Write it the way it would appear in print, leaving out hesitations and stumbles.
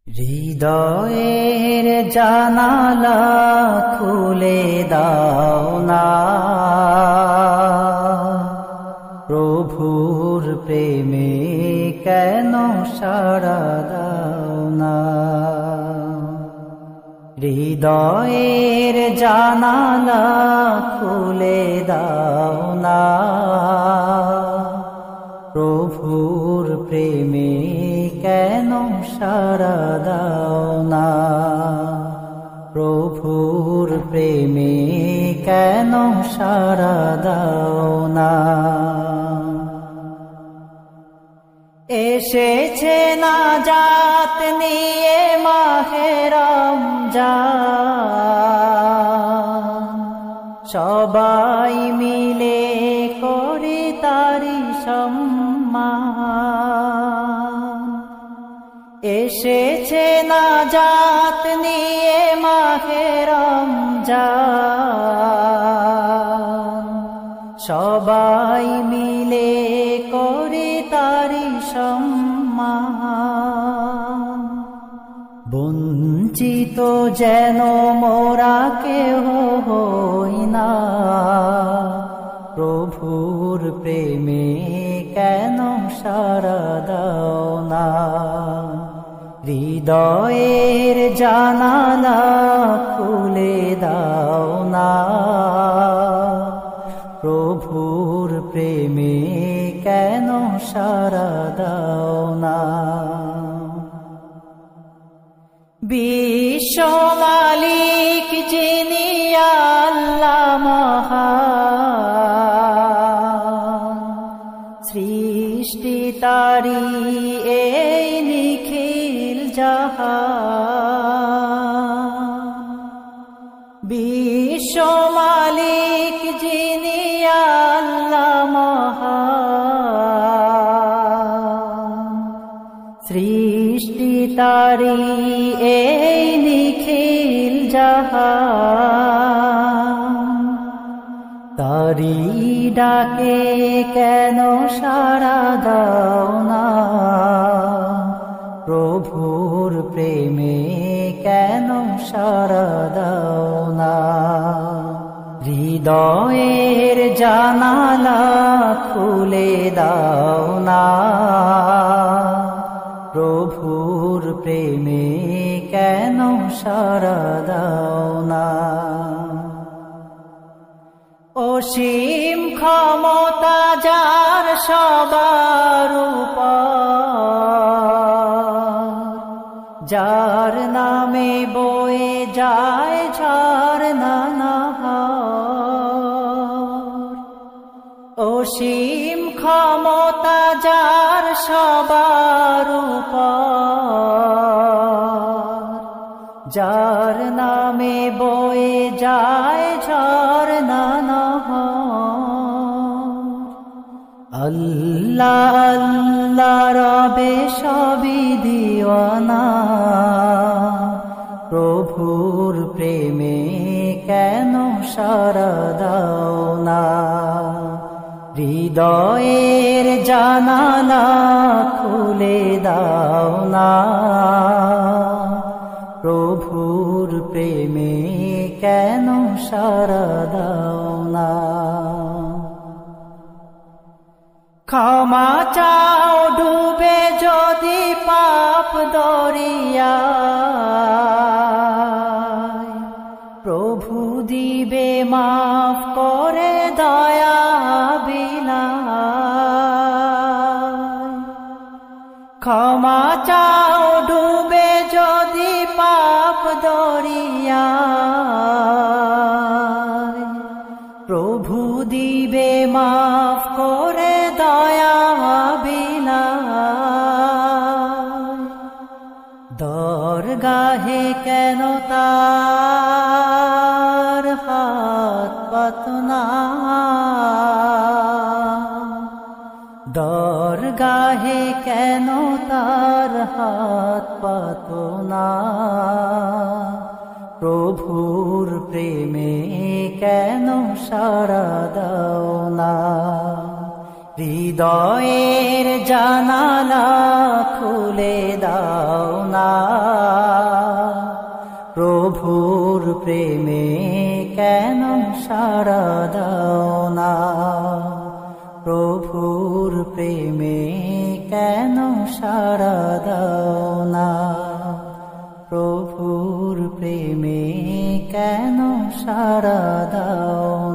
হৃদয়ের জানালা খুলে দাও না, প্রভুর প্রেমে কেন সাড়া দাও না। হৃদয়ের জানালা খুলে দাও না, প্রভুর প্রেমে কেন সাড়া দাও না। প্রভুর প্রেমে কেন সাড়া দাও না। এসেছে নাজাত নিয়ে মাহে রমজান, সবাই মিলে করি তারি সম্মান। এসেছে নাজাত নিয়ে মাহে রমজান, সবাই মিলে করি তারি সম্মান। বঞ্চিত যেন মোরা কেহ হই না, প্রভুর প্রেমে কেন সাড়া দাও না। হৃদয়ের জানালা খুলে দাও না, প্রভুর প্রেমে কেন সাড়া দাও না। বিশ্ব মালিক যিনি আল্লাহ মহান, সৃষ্টি তারি এই নিখিল জাহান। বিশ্ব মালিক যিনি আল্লাহ মহান, সৃষ্টি তারি এই নিখিল জাহান। তারি ডাকে কেন সাড়া দাও না, প্রভুর প্রেমে কেন সাড়া দাও না। হৃদয়ের জানালা খুলে দাও না, প্রভুর প্রেমে কেন সাড়া দাও না। অসীম ক্ষমতা যার সবার উপর, যার নামে বয়ে যায় ঝরনা নহর। অসীম ক্ষমতা যার সবার উপর, যার নামে বয়ে যায় ঝরনা নহর। আল্লাহ আল্লাহ রবে সবই দিওয়ানা, প্রভুর প্রেমে কেন সাড়া দাও না। হৃদয়ের জানালা খুলে দাও না, প্রভুর প্রেমে কেন সাড়া দাও না। ক্ষমা চাও ডুবে যদি পাপ দরিয়ায়, প্রভু দিবে মাফ করে দয়া বিলায়। ক্ষমা চাও ডুবে যদি পাপ দরিয়ায়, প্রভু দিবে মাফ করে দয়া বিলায়। দরগাহে কেন তার হাত পাতো না, দরগাহে কেন তার হাত পাতো না। প্রভুর প্রেমে কেন সাড়া দাও না। হৃদয়ের জানালা খুলে দাও না। প্রেমে কেন সাড়া দাও না, প্রভুর প্রেমে কেন সাড়া দাও না, প্রভুর প্রেমে কেন সাড়া দাও